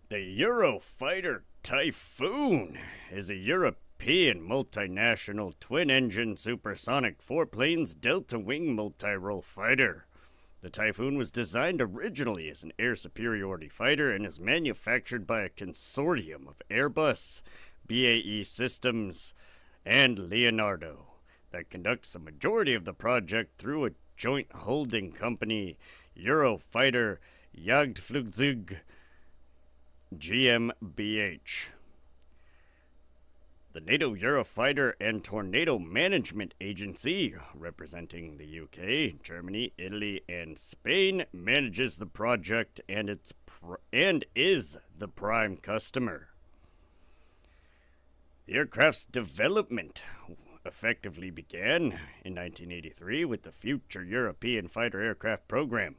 The Eurofighter Typhoon is a European multinational twin-engine supersonic four-planes delta-wing multi-role fighter. The Typhoon was designed originally as an air superiority fighter and is manufactured by a consortium of Airbus, BAE Systems, and Leonardo that conducts a majority of the project through a joint holding company, Eurofighter Jagdflugzeug GmbH. The NATO Eurofighter and Tornado Management Agency, representing the UK, Germany, Italy, and Spain, manages the project and is the prime customer. The aircraft's development effectively began in 1983 with the Future European Fighter Aircraft Program,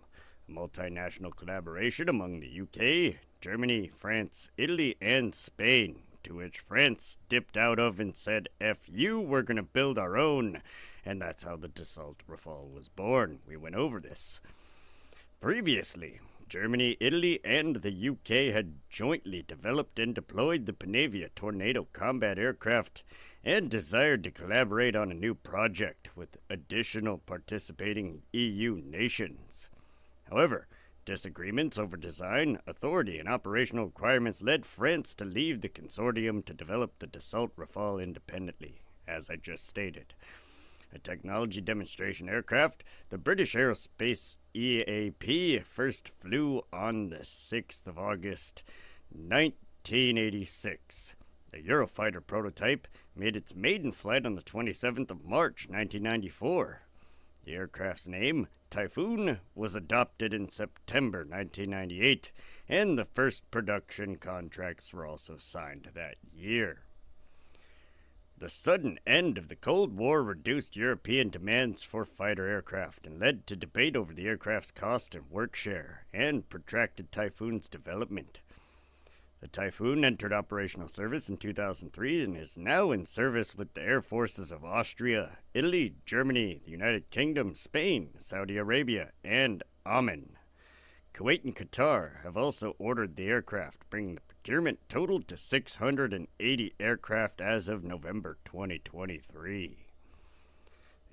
a multinational collaboration among the UK, Germany, France, Italy, and Spain, to which France dipped out of and said, F you, we're going to build our own. And that's how the Dassault Rafale was born. We went over this. Previously, Germany, Italy, and the UK had jointly developed and deployed the Panavia Tornado combat aircraft and desired to collaborate on a new project with additional participating EU nations. However, disagreements over design, authority, and operational requirements led France to leave the consortium to develop the Dassault Rafale independently, as I just stated. A technology demonstration aircraft, the British Aerospace EAP first flew on the 6th of August, 1986. The Eurofighter prototype made its maiden flight on the 27th of March, 1994. The aircraft's name, Typhoon, was adopted in September 1998, and the first production contracts were also signed that year. The sudden end of the Cold War reduced European demands for fighter aircraft and led to debate over the aircraft's cost and work share, and protracted Typhoon's development. The Typhoon entered operational service in 2003 and is now in service with the air forces of Austria, Italy, Germany, the United Kingdom, Spain, Saudi Arabia, and Oman. Kuwait and Qatar have also ordered the aircraft, bringing the procurement total to 680 aircraft as of November 2023.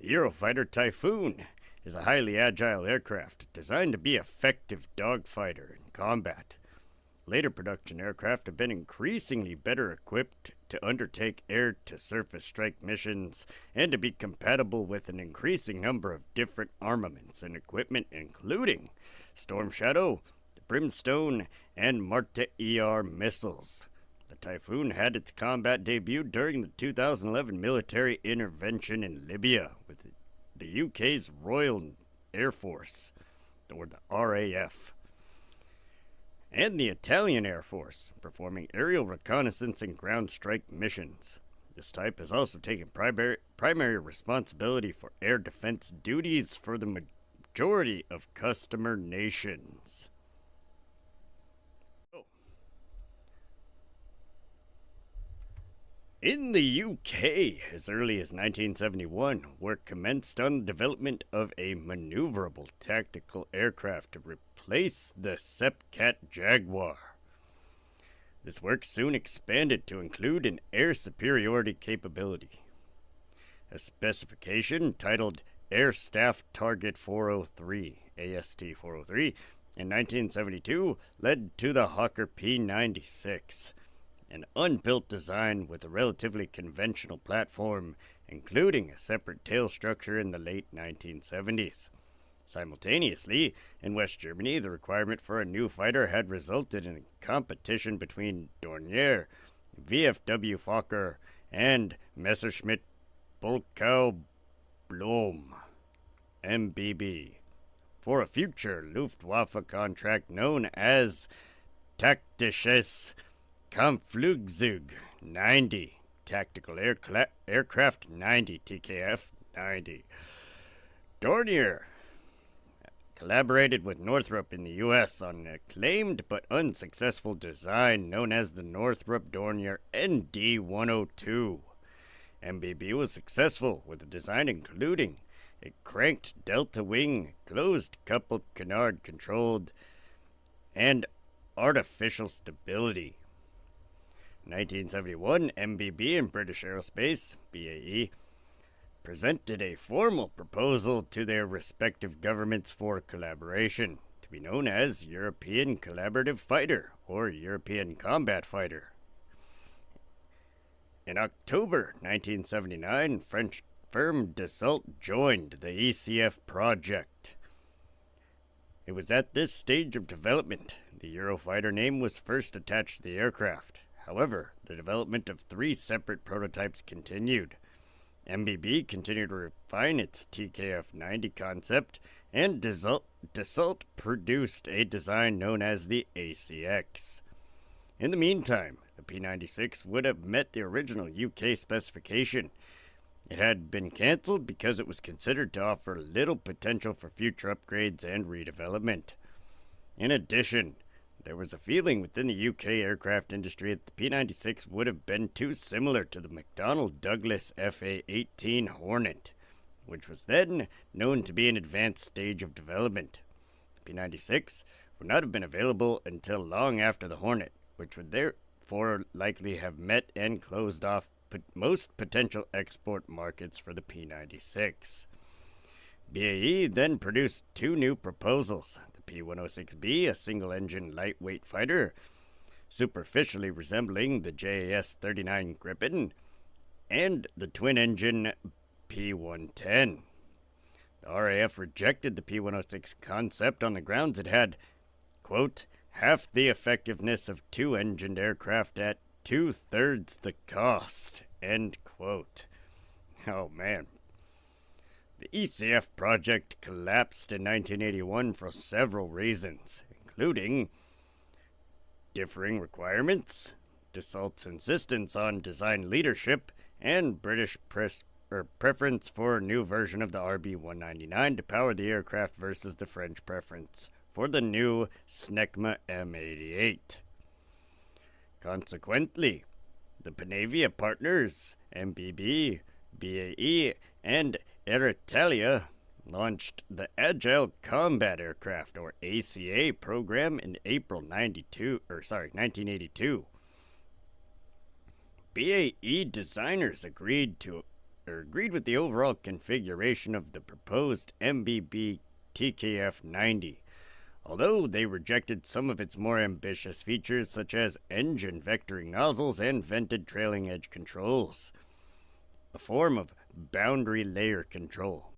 The Eurofighter Typhoon is a highly agile aircraft designed to be an effective dogfighter in combat. Later production aircraft have been increasingly better equipped to undertake air-to-surface strike missions and to be compatible with an increasing number of different armaments and equipment, including Storm Shadow, Brimstone, and Marta-ER missiles. The Typhoon had its combat debut during the 2011 military intervention in Libya with the UK's Royal Air Force, or the RAF, and the Italian Air Force, performing aerial reconnaissance and ground strike missions. This type has also taken primary responsibility for air defense duties for the majority of customer nations. In the UK, as early as 1971, work commenced on the development of a maneuverable tactical aircraft to replace the Sepcat Jaguar. This work soon expanded to include an air superiority capability. A specification titled Air Staff Target 403, AST 403, in 1972 led to the Hawker P-96. An unbuilt design with a relatively conventional platform, including a separate tail structure in the late 1970s. Simultaneously, in West Germany, the requirement for a new fighter had resulted in a competition between Dornier, VFW Fokker, and Messerschmitt Bolkow Blom, MBB, for a future Luftwaffe contract known as Taktisches Kampfflugzeug 90, Tactical Aircraft 90, TKF 90. Dornier collaborated with Northrop in the U.S. on an acclaimed but unsuccessful design known as the Northrop Dornier ND-102. MBB was successful with a design including a cranked delta wing, closed coupled canard controlled, and artificial stability. In 1971, MBB and British Aerospace, BAE, presented a formal proposal to their respective governments for collaboration, to be known as European Collaborative Fighter or European Combat Fighter. In October 1979, French firm Dassault joined the ECF project. It was at this stage of development the Eurofighter name was first attached to the aircraft. However, the development of 3 separate prototypes continued. MBB continued to refine its TKF-90 concept, and Dassault produced a design known as the ACX. In the meantime, the P-96 would have met the original UK specification. It had been cancelled because it was considered to offer little potential for future upgrades and redevelopment. In addition, there was a feeling within the UK aircraft industry that the P-96 would have been too similar to the McDonnell Douglas FA-18 Hornet, which was then known to be an advanced stage of development. The P-96 would not have been available until long after the Hornet, which would therefore likely have met and closed off most potential export markets for the P-96. BAE then produced 2 new proposals, the P-106B, a single-engine lightweight fighter, superficially resembling the JAS-39 Gripen, and the twin-engine P-110. The RAF rejected the P-106 concept on the grounds it had, quote, half the effectiveness of 2-engined aircraft at 2/3 the cost, end quote. Oh man. The ECF project collapsed in 1981 for several reasons, including differing requirements, Dassault's insistence on design leadership, and British preference for a new version of the RB-199 to power the aircraft versus the French preference for the new Snecma M88. Consequently, the Panavia partners, MBB, BAE, and Air Italia, launched the Agile Combat Aircraft, or ACA, program in April 1982. BAE designers agreed with the overall configuration of the proposed MBB TKF-90, although they rejected some of its more ambitious features such as engine vectoring nozzles and vented trailing edge controls, a form of boundary layer control.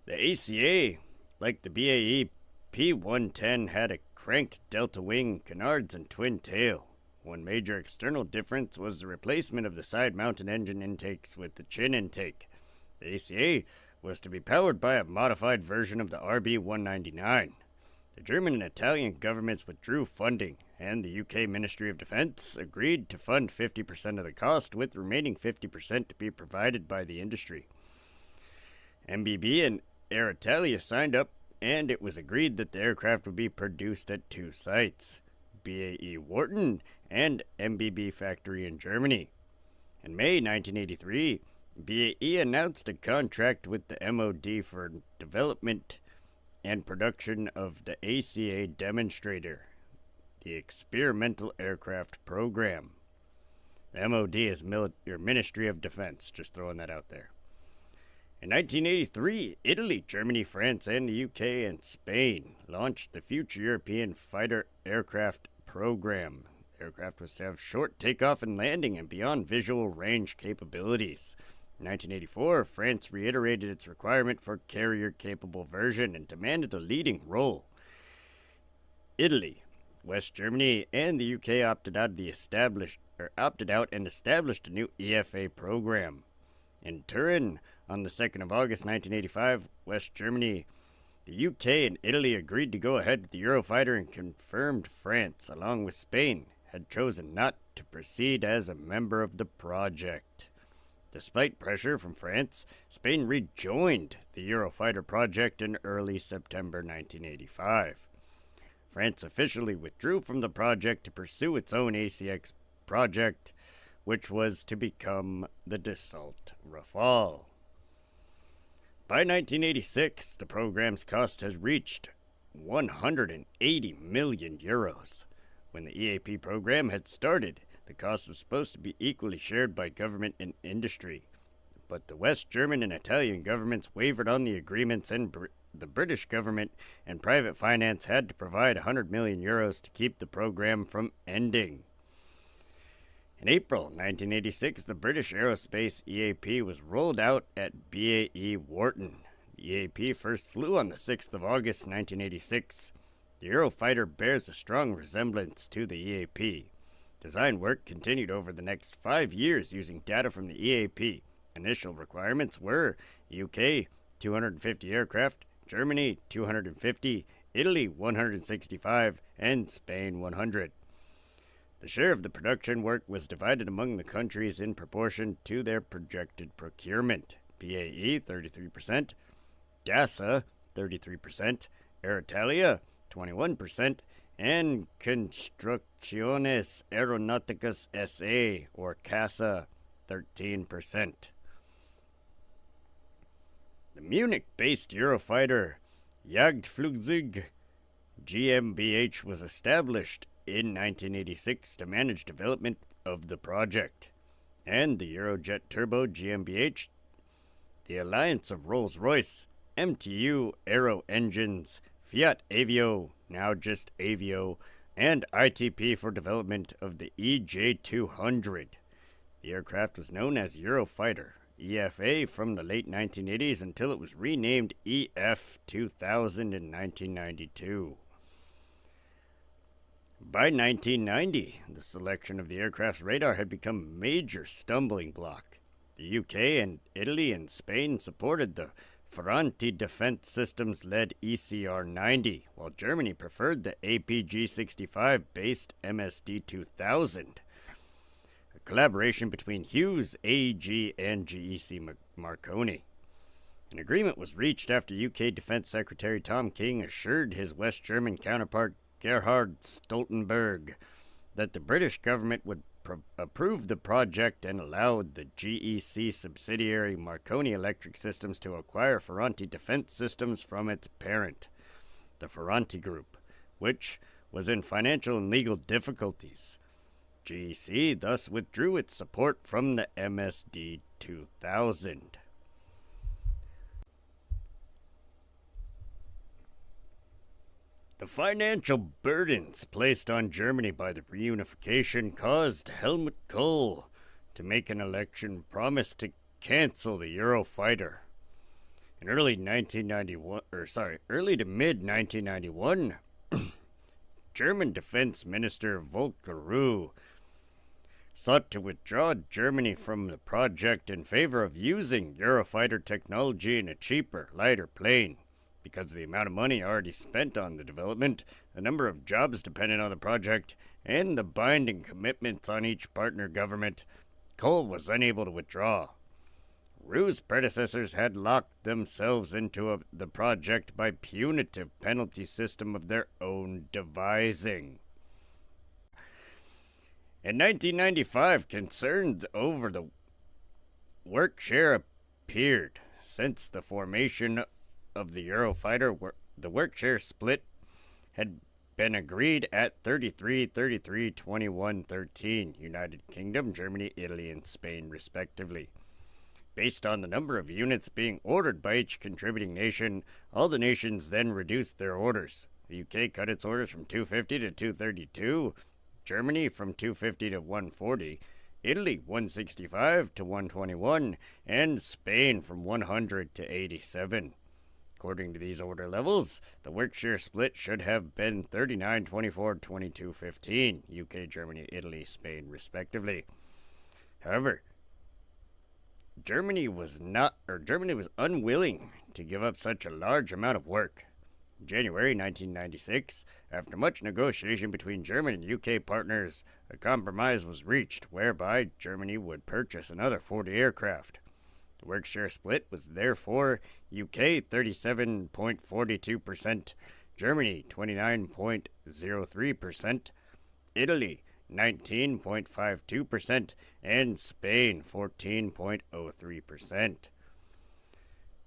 The ACA, like the BAE P-110, had a cranked delta wing, canards, and twin tail. One major external difference was the replacement of the side-mounted engine intakes with the chin intake. The ACA was to be powered by a modified version of the RB-199. The German and Italian governments withdrew funding, and the UK Ministry of Defence agreed to fund 50% of the cost, with the remaining 50% to be provided by the industry. MBB and Air Italia signed up, and it was agreed that the aircraft would be produced at 2 sites, BAE Wharton and MBB factory in Germany. In May 1983, BAE announced a contract with the MOD for development and production of the ACA demonstrator, the Experimental Aircraft Program. The MOD is Ministry of Defense, just throwing that out there. In 1983, Italy, Germany, France, and the UK and Spain launched the Future European Fighter Aircraft Program. The aircraft was to have short takeoff and landing and beyond visual range capabilities. In 1984, France reiterated its requirement for carrier-capable version and demanded a leading role. Italy, West Germany, and the UK opted out and established a new EFA program. In Turin, on the 2nd of August 1985, West Germany, the UK, and Italy agreed to go ahead with the Eurofighter, and confirmed France, along with Spain, had chosen not to proceed as a member of the project. Despite pressure from France, Spain rejoined the Eurofighter project in early September 1985. France officially withdrew from the project to pursue its own ACX project, which was to become the Dassault Rafale. By 1986, the program's cost has reached 180 million euros. When the EAP program had started, the cost was supposed to be equally shared by government and industry. But the West German and Italian governments wavered on the agreements, and the British government and private finance had to provide 100 million euros to keep the program from ending. In April 1986, the British Aerospace EAP was rolled out at BAE Wharton. The EAP first flew on the 6th of August 1986. The Eurofighter bears a strong resemblance to the EAP. Design work continued over the next 5 years using data from the EAP. Initial requirements were UK 250 aircraft, Germany 250, Italy 165, and Spain 100. The share of the production work was divided among the countries in proportion to their projected procurement. BAE 33%, Dassault 33%, Aeritalia 21%, and Construcciones Aeronauticas SA, or CASA, 13%. The Munich-based Eurofighter Jagdflugzeug GmbH was established in 1986 to manage development of the project, and the Eurojet Turbo GmbH, the alliance of Rolls-Royce, MTU Aero Engines, Fiat Avio, now just Avio, and ITP for development of the EJ200. The aircraft was known as Eurofighter, EFA, from the late 1980s until it was renamed EF2000 in 1992. By 1990, the selection of the aircraft's radar had become a major stumbling block. The UK and Italy and Spain supported the Ferranti Defense Systems-led ECR-90, while Germany preferred the APG-65-based MSD-2000. A collaboration between Hughes, AEG, and GEC Marconi. An agreement was reached after UK Defense Secretary Tom King assured his West German counterpart Gerhard Stoltenberg that the British government would approved the project and allowed the GEC subsidiary Marconi Electric Systems to acquire Ferranti Defense Systems from its parent, the Ferranti Group, which was in financial and legal difficulties. GEC thus withdrew its support from the MSD 2000. The financial burdens placed on Germany by the reunification caused Helmut Kohl to make an election promise to cancel the Eurofighter. In early to mid-1991, German Defense Minister Volker Ruhe sought to withdraw Germany from the project in favor of using Eurofighter technology in a cheaper, lighter plane. Because of the amount of money already spent on the development, the number of jobs dependent on the project, and the binding commitments on each partner government, Kohl was unable to withdraw. Ruhe's predecessors had locked themselves into the project by punitive penalty system of their own devising. In 1995, concerns over the work share appeared. Since the formation of the Eurofighter, the work share split had been agreed at 33-33-21-13, United Kingdom, Germany, Italy, and Spain, respectively. Based on the number of units being ordered by each contributing nation, all the nations then reduced their orders. The UK cut its orders from 250 to 232, Germany from 250 to 140, Italy 165 to 121, and Spain from 100 to 87. According to these order levels, the work share split should have been 39-24-22-15, UK, Germany, Italy, Spain, respectively. However, Germany was unwilling to give up such a large amount of work. In January 1996, after much negotiation between German and UK partners, a compromise was reached whereby Germany would purchase another 40 aircraft. The work share split was therefore UK 37.42%, Germany 29.03%, Italy 19.52%, and Spain 14.03%.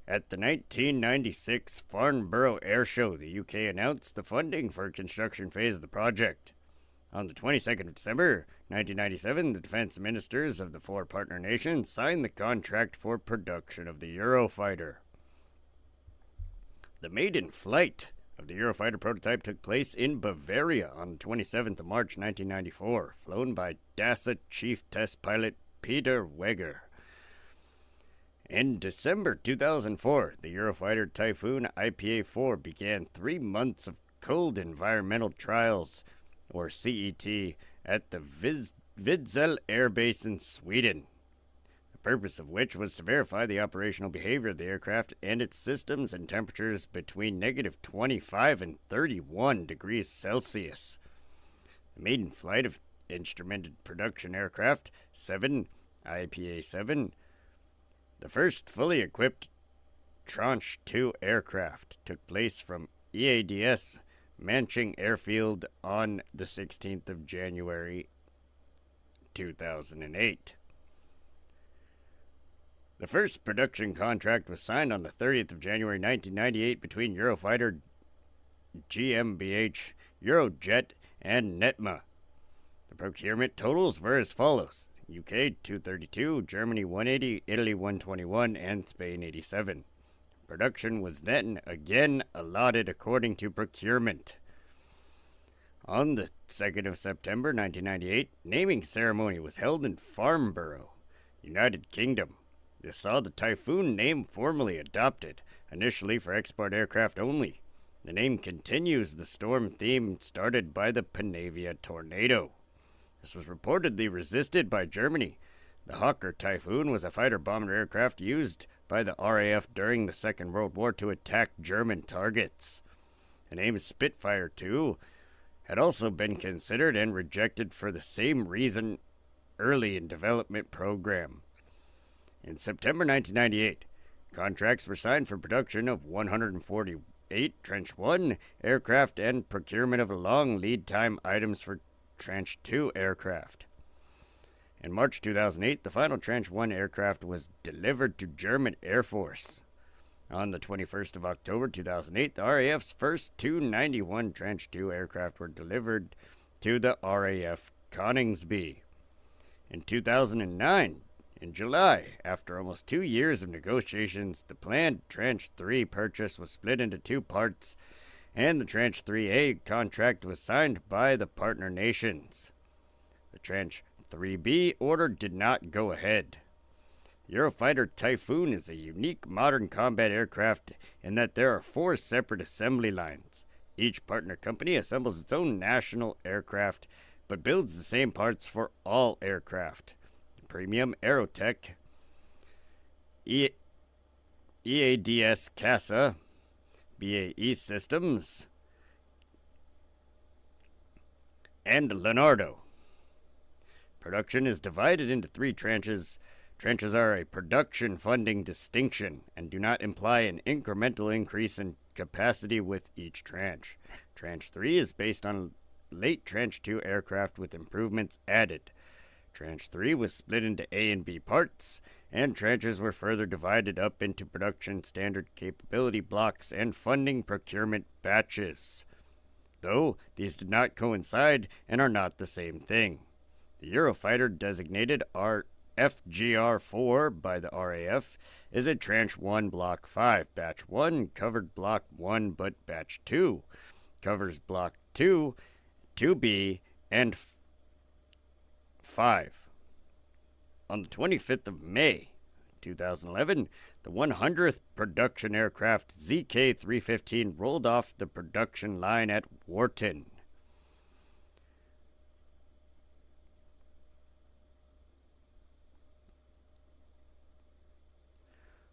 At the 1996 Farnborough Air Show, the UK announced the funding for a construction phase of the project. On the 22nd of December, 1997, the defense ministers of the four partner nations signed the contract for production of the Eurofighter. The maiden flight of the Eurofighter prototype took place in Bavaria on the 27th of March 1994, flown by Dassault Chief Test Pilot Peter Weger. In December 2004, the Eurofighter Typhoon IPA-4 began 3 months of cold environmental trials, or CET, at the Vidsel Air Base in Sweden, the purpose of which was to verify the operational behavior of the aircraft and its systems in temperatures between -25 and 31 degrees Celsius. The maiden flight of instrumented production aircraft 7, IPA-7, the first fully equipped Tranche 2 aircraft, took place from EADS Manching Airfield on the 16th of January 2008. The first production contract was signed on the 30th of January 1998 between Eurofighter GmbH, Eurojet, and Netma. The procurement totals were as follows: UK 232, Germany 180, Italy 121, and Spain 87. Production was then again allotted according to procurement. On the 2nd of September 1998, naming ceremony was held in Farnborough, United Kingdom. This saw the Typhoon name formally adopted, initially for export aircraft only. The name continues the storm theme started by the Panavia tornado. This was reportedly resisted by Germany. The Hawker Typhoon was a fighter-bomber aircraft used by the RAF during the Second World War to attack German targets. The name Spitfire II had also been considered and rejected for the same reason early in development program. In September 1998, contracts were signed for production of 148 Tranche 1 aircraft and procurement of long lead time items for Tranche 2 aircraft. In March 2008, the final Tranche 1 aircraft was delivered to German Air Force. On the 21st of October 2008, the RAF's first 291 Tranche 2 aircraft were delivered to the RAF Coningsby. In 2009, in July, after almost 2 years of negotiations, the planned Tranche 3 purchase was split into 2 parts, and the Tranche 3A contract was signed by the partner nations. The Tranche 3B order did not go ahead. Eurofighter Typhoon is a unique modern combat aircraft in that there are 4 separate assembly lines. Each partner company assembles its own national aircraft, but builds the same parts for all aircraft. Premium Aerotech, EADS CASA, BAE Systems, and Leonardo. Production is divided into 3 tranches. Tranches are a production funding distinction and do not imply an incremental increase in capacity with each tranche. Tranche 3 is based on late Tranche 2 aircraft with improvements added. Tranche 3 was split into A and B parts, and tranches were further divided up into production standard capability blocks and funding procurement batches. Though these did not coincide and are not the same thing. The Eurofighter, designated FGR-4 by the RAF, is a Tranche 1 Block 5. Batch 1 covered Block 1, but Batch 2 covers Block 2, 2B, and 5. On the 25th of May, 2011, the 100th production aircraft ZK-315 rolled off the production line at Wharton.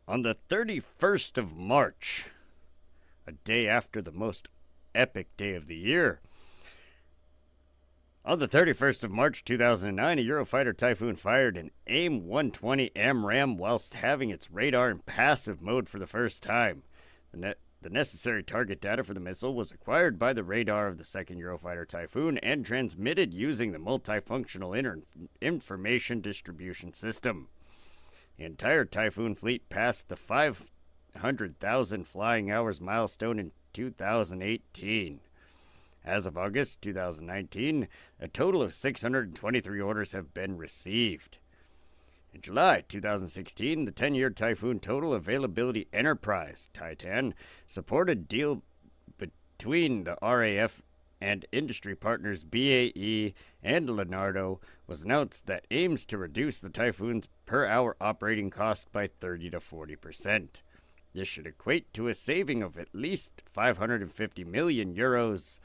On the 31st of March, a day after the most epic day of the year, on the 31st of March 2009, a Eurofighter Typhoon fired an AIM-120 AMRAAM whilst having its radar in passive mode for the first time. The necessary target data for the missile was acquired by the radar of the second Eurofighter Typhoon and transmitted using the multifunctional information distribution system. The entire Typhoon fleet passed the 500,000 flying hours milestone in 2018. As of August 2019, a total of 623 orders have been received. In July 2016, the 10-year Typhoon Total Availability Enterprise, Titan, supported deal between the RAF and industry partners BAE and Leonardo was announced that aims to reduce the Typhoon's per-hour operating cost by 30 to 40%. This should equate to a saving of at least 550 million euros,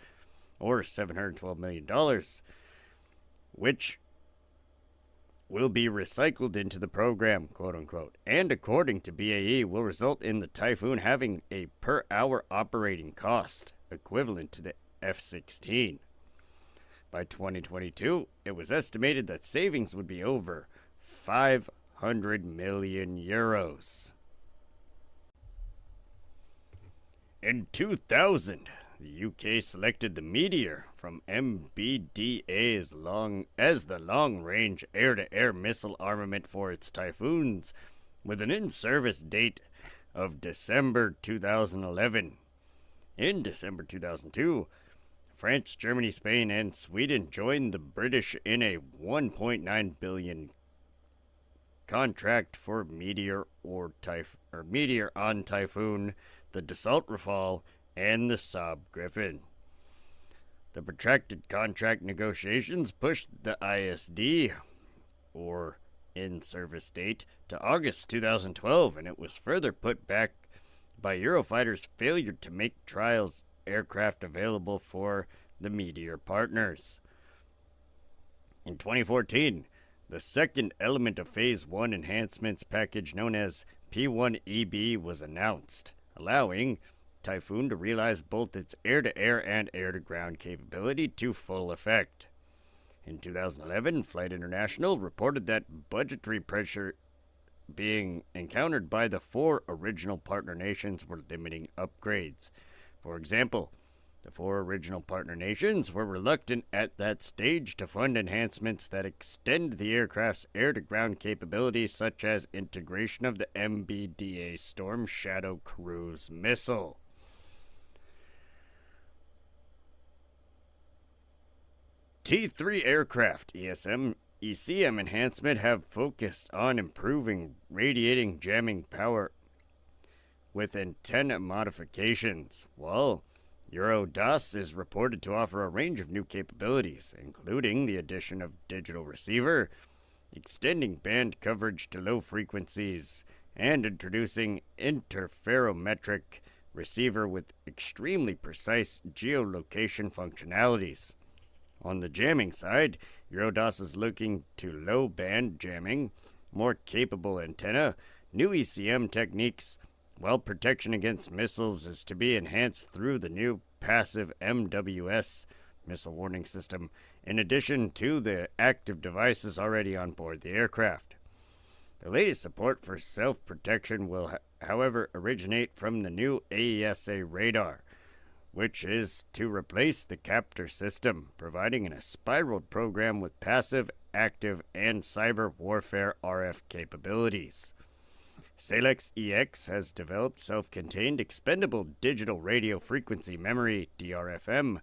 or $712 million, which will be recycled into the program, quote-unquote, and according to BAE, will result in the Typhoon having a per-hour operating cost equivalent to the F-16. By 2022, it was estimated that savings would be over 500 million euros. In 2000, the UK selected the Meteor from MBDA as the long-range air-to-air missile armament for its Typhoons, with an in-service date of December 2011. In December 2002, France, Germany, Spain, and Sweden joined the British in a $1.9 billion contract for Meteor on Typhoon, the Dassault Rafale, and the Saab Griffin. The protracted contract negotiations pushed the ISD, or in-service date, to August 2012, and it was further put back by Eurofighter's failure to make trials aircraft available for the Meteor partners. In 2014, the second element of Phase 1 enhancements package known as P1EB was announced, allowing Typhoon to realize both its air-to-air and air-to-ground capability to full effect. In 2011, Flight International reported that budgetary pressure being encountered by the 4 original partner nations were limiting upgrades. For example, the 4 original partner nations were reluctant at that stage to fund enhancements that extend the aircraft's air-to-ground capabilities, such as integration of the MBDA Storm Shadow cruise missile. T-3 aircraft ECM enhancement have focused on improving radiating jamming power with antenna modifications, while Eurodas is reported to offer a range of new capabilities, including the addition of digital receiver, extending band coverage to low frequencies, and introducing interferometric receiver with extremely precise geolocation functionalities. On the jamming side, Eurodas is looking to low-band jamming, more capable antenna, new ECM techniques, while protection against missiles is to be enhanced through the new passive MWS missile warning system, in addition to the active devices already on board the aircraft. The latest support for self-protection will, however, originate from the new AESA radar, which is to replace the Captor system, providing a spiraled program with passive, active, and cyber warfare RF capabilities. Salex EX has developed self-contained expendable digital radio frequency memory DRFM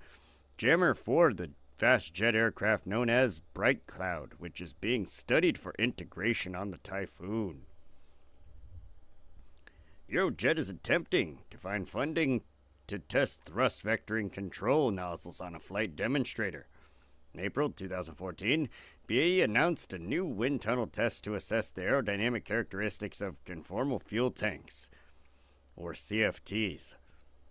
jammer for the fast jet aircraft known as Bright Cloud, which is being studied for integration on the Typhoon. Eurojet is attempting to find funding to test thrust vectoring control nozzles on a flight demonstrator. In April 2014, BAE announced a new wind tunnel test to assess the aerodynamic characteristics of conformal fuel tanks, or CFTs.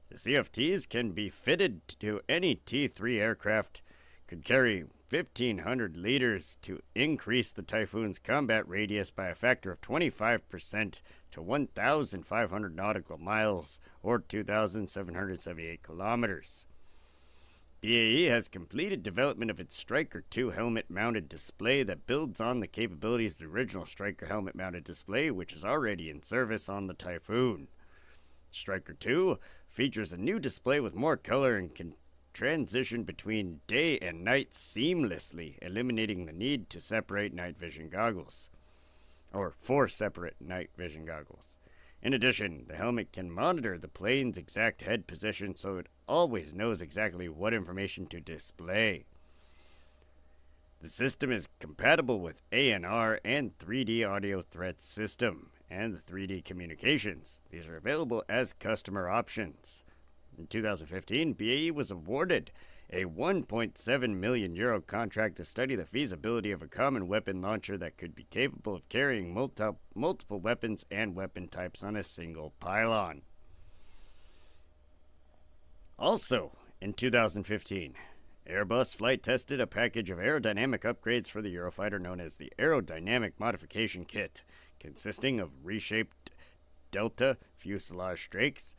The CFTs can be fitted to any T-3 aircraft, could carry 1,500 liters to increase the Typhoon's combat radius by a factor of 25% to 1,500 nautical miles, or 2,778 kilometers. BAE has completed development of its Striker 2 helmet-mounted display that builds on the capabilities of the original Striker helmet-mounted display, which is already in service on the Typhoon. Striker 2 features a new display with more color and can transition between day and night seamlessly, eliminating the need to separate night vision goggles, or 4 separate night vision goggles. In addition, the helmet can monitor the plane's exact head position so it always knows exactly what information to display. The system is compatible with ANR and 3D audio threat system and the 3D communications. These are available as customer options. In 2015, BAE was awarded a €1.7 million contract to study the feasibility of a common weapon launcher that could be capable of carrying multiple weapons and weapon types on a single pylon. Also, in 2015, Airbus flight tested a package of aerodynamic upgrades for the Eurofighter known as the Aerodynamic Modification Kit, consisting of reshaped delta fuselage strakes,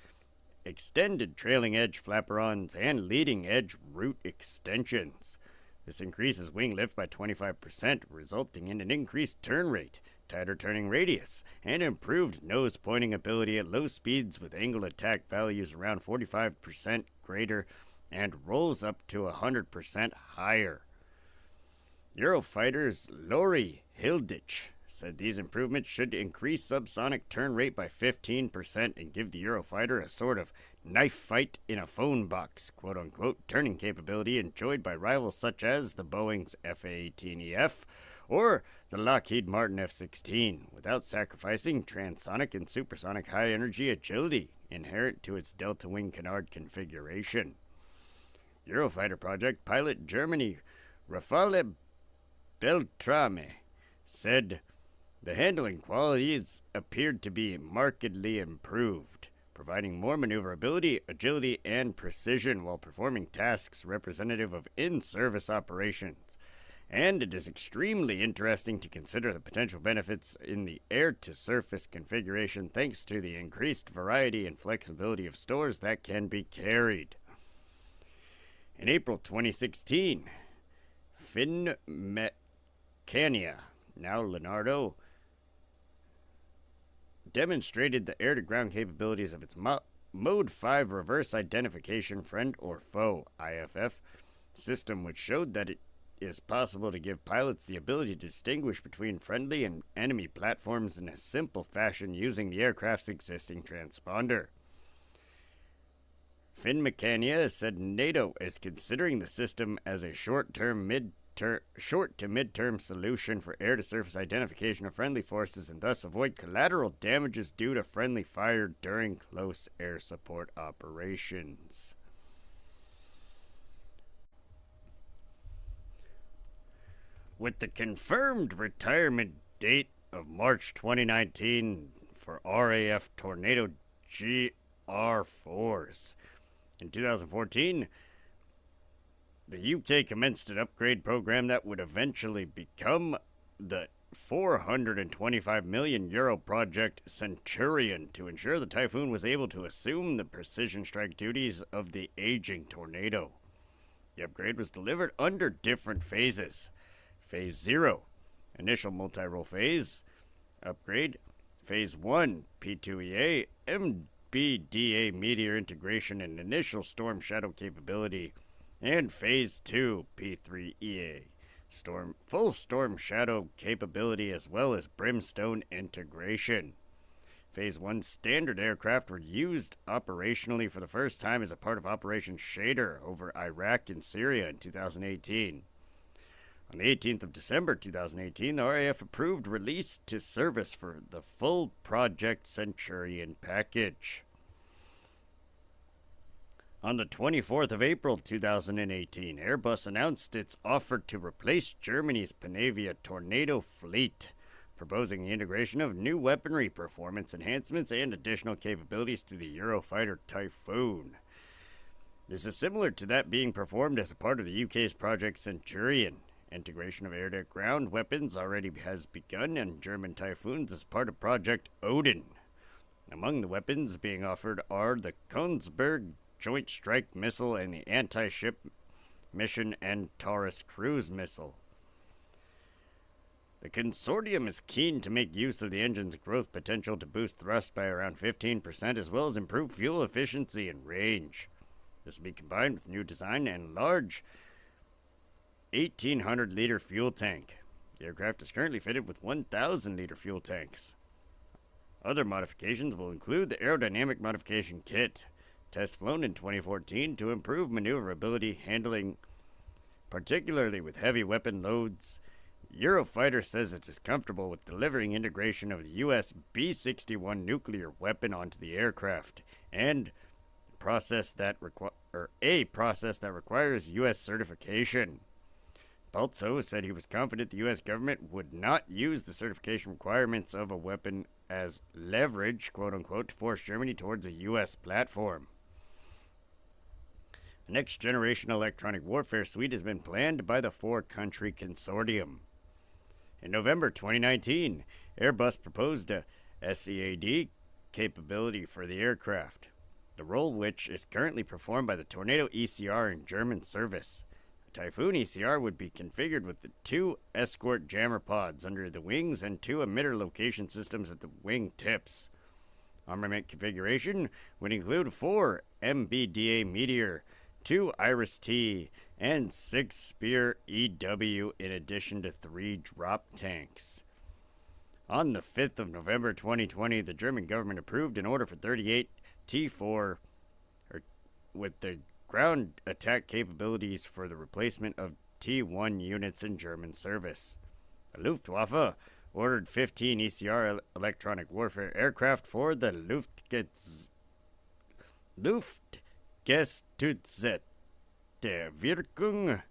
extended trailing edge flaperons, and leading edge root extensions. This increases wing lift by 25%, resulting in an increased turn rate, tighter turning radius, and improved nose pointing ability at low speeds with angle attack values around 45% greater and rolls up to 100% higher. Eurofighter's Lori Hilditch said these improvements should increase subsonic turn rate by 15% and give the Eurofighter a sort of knife fight in a phone box, quote-unquote, turning capability enjoyed by rivals such as the Boeing's F-A-18EF or the Lockheed Martin F-16, without sacrificing transonic and supersonic high-energy agility inherent to its delta wing canard configuration. Eurofighter project pilot Germany Rafale Beltrame said the handling qualities appeared to be markedly improved, providing more maneuverability, agility, and precision while performing tasks representative of in-service operations. And it is extremely interesting to consider the potential benefits in the air-to-surface configuration thanks to the increased variety and flexibility of stores that can be carried. In April 2016, Finn Mecania, now Leonardo, demonstrated the air-to-ground capabilities of its Mode 5 Reverse Identification Friend or Foe IFF system, which showed that it is possible to give pilots the ability to distinguish between friendly and enemy platforms in a simple fashion using the aircraft's existing transponder. Finn Mecania said NATO is considering the system as a short to mid-term solution for air-to-surface identification of friendly forces and thus avoid collateral damages due to friendly fire during close air support operations. With the confirmed retirement date of March 2019 for RAF Tornado GR4s, in 2014, the UK commenced an upgrade program that would eventually become the €425 million project Centurion to ensure the Typhoon was able to assume the precision strike duties of the aging Tornado. The upgrade was delivered under different phases. Phase 0, initial multi-role phase, upgrade. Phase 1, P2EA, MBDA meteor integration and initial storm shadow capability. And Phase 2, P3EA, full storm shadow capability as well as brimstone integration. Phase 1 standard aircraft were used operationally for the first time as a part of Operation Shader over Iraq and Syria in 2018. On the 18th of December 2018, the RAF approved release to service for the full Project Centurion package. On the 24th of April 2018, Airbus announced its offer to replace Germany's Panavia Tornado fleet, proposing the integration of new weaponry performance enhancements and additional capabilities to the Eurofighter Typhoon. This is similar to that being performed as a part of the UK's Project Centurion. Integration of air-to-ground weapons already has begun, and German Typhoons as part of Project Odin. Among the weapons being offered are the Königsberg Joint Strike Missile and the Anti-Ship Mission and Taurus Cruise Missile. The consortium is keen to make use of the engine's growth potential to boost thrust by around 15% as well as improve fuel efficiency and range. This will be combined with new design and large 1,800-liter fuel tank. The aircraft is currently fitted with 1,000-liter fuel tanks. Other modifications will include the aerodynamic modification kit, test flown in 2014 to improve maneuverability handling, particularly with heavy weapon loads. Eurofighter says it is comfortable with delivering integration of the U.S. B-61 nuclear weapon onto the aircraft, and a process that requires U.S. certification. Baltzo said he was confident the U.S. government would not use the certification requirements of a weapon as leverage, quote-unquote, to force Germany towards a U.S. platform. A next-generation electronic warfare suite has been planned by the four-country consortium. In November 2019, Airbus proposed a SEAD capability for the aircraft, the role which is currently performed by the Tornado ECR in German service. Typhoon ECR would be configured with the 2 escort jammer pods under the wings and 2 emitter location systems at the wing tips. Armament configuration would include 4 MBDA Meteor, 2 Iris-T, and 6 Spear EW in addition to 3 drop tanks. On the 5th of November 2020, the German government approved an order for 38 T4 with the ground attack capabilities for the replacement of T1 units in German service. The Luftwaffe ordered 15 ECR electronic warfare aircraft for the Luftgestützte Wirkung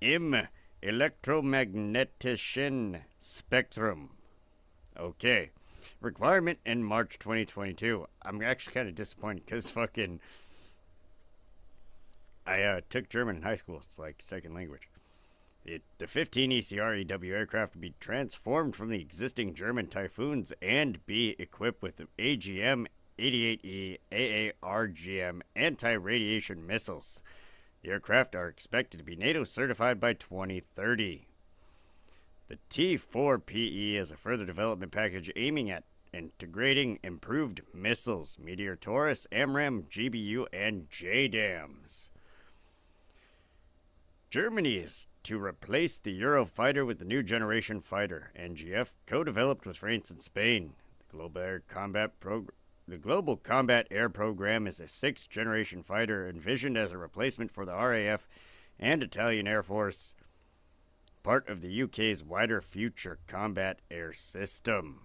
im elektromagnetischen Spektrum. Okay. Requirement in March 2022. I'm actually kind of disappointed because I took German in high school. It's like second language. The 15 ECR EW aircraft would be transformed from the existing German Typhoons and be equipped with the AGM-88E AARGM anti-radiation missiles. The aircraft are expected to be NATO certified by 2030. The T4PE is a further development package aiming at integrating improved missiles, Meteor Taurus, AMRAAM, GBU, and JDAMs. Germany is to replace the Eurofighter with the new generation fighter, NGF, co-developed with France and Spain. The Global Combat Air Program is a 6th generation fighter envisioned as a replacement for the RAF and Italian Air Force, part of the UK's wider Future Combat Air System.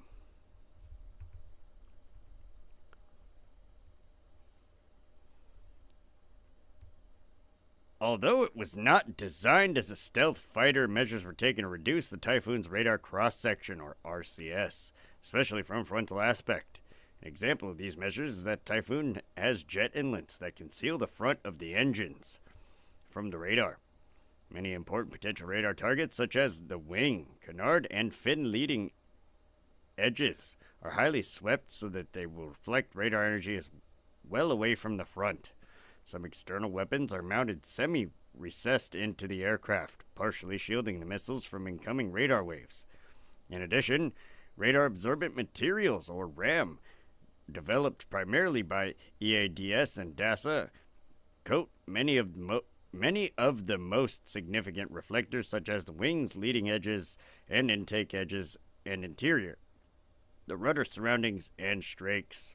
Although it was not designed as a stealth fighter, measures were taken to reduce the Typhoon's radar cross-section, or RCS, especially from frontal aspect. An example of these measures is that Typhoon has jet inlets that conceal the front of the engines from the radar. Many important potential radar targets, such as the wing, canard, and fin leading edges, are highly swept so that they will reflect radar energy as well away from the front. Some external weapons are mounted semi-recessed into the aircraft, partially shielding the missiles from incoming radar waves. In addition, radar absorbent materials, or RAM, developed primarily by EADS and Dassault, coat many of the most significant reflectors, such as the wings, leading edges, and intake edges, and interior, the rudder surroundings, and strakes.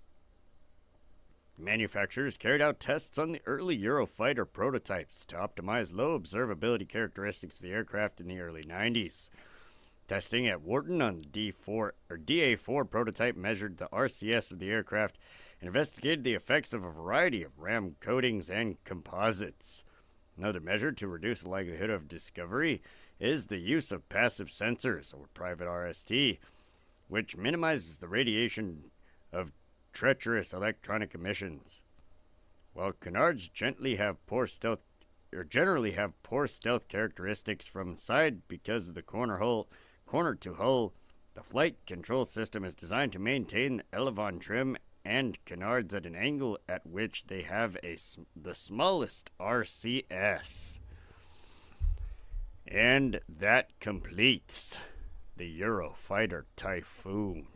Manufacturers carried out tests on the early Eurofighter prototypes to optimize low observability characteristics of the aircraft in the early 90s. Testing at Wharton on the DA4 prototype measured the RCS of the aircraft and investigated the effects of a variety of RAM coatings and composites. Another measure to reduce the likelihood of discovery is the use of passive sensors, or private RST, which minimizes the radiation of treacherous electronic emissions. While canards generally have poor stealth characteristics from side because of the corner to hull, the flight control system is designed to maintain the elevon trim and canards at an angle at which they have the smallest RCS. And that completes the Eurofighter Typhoon.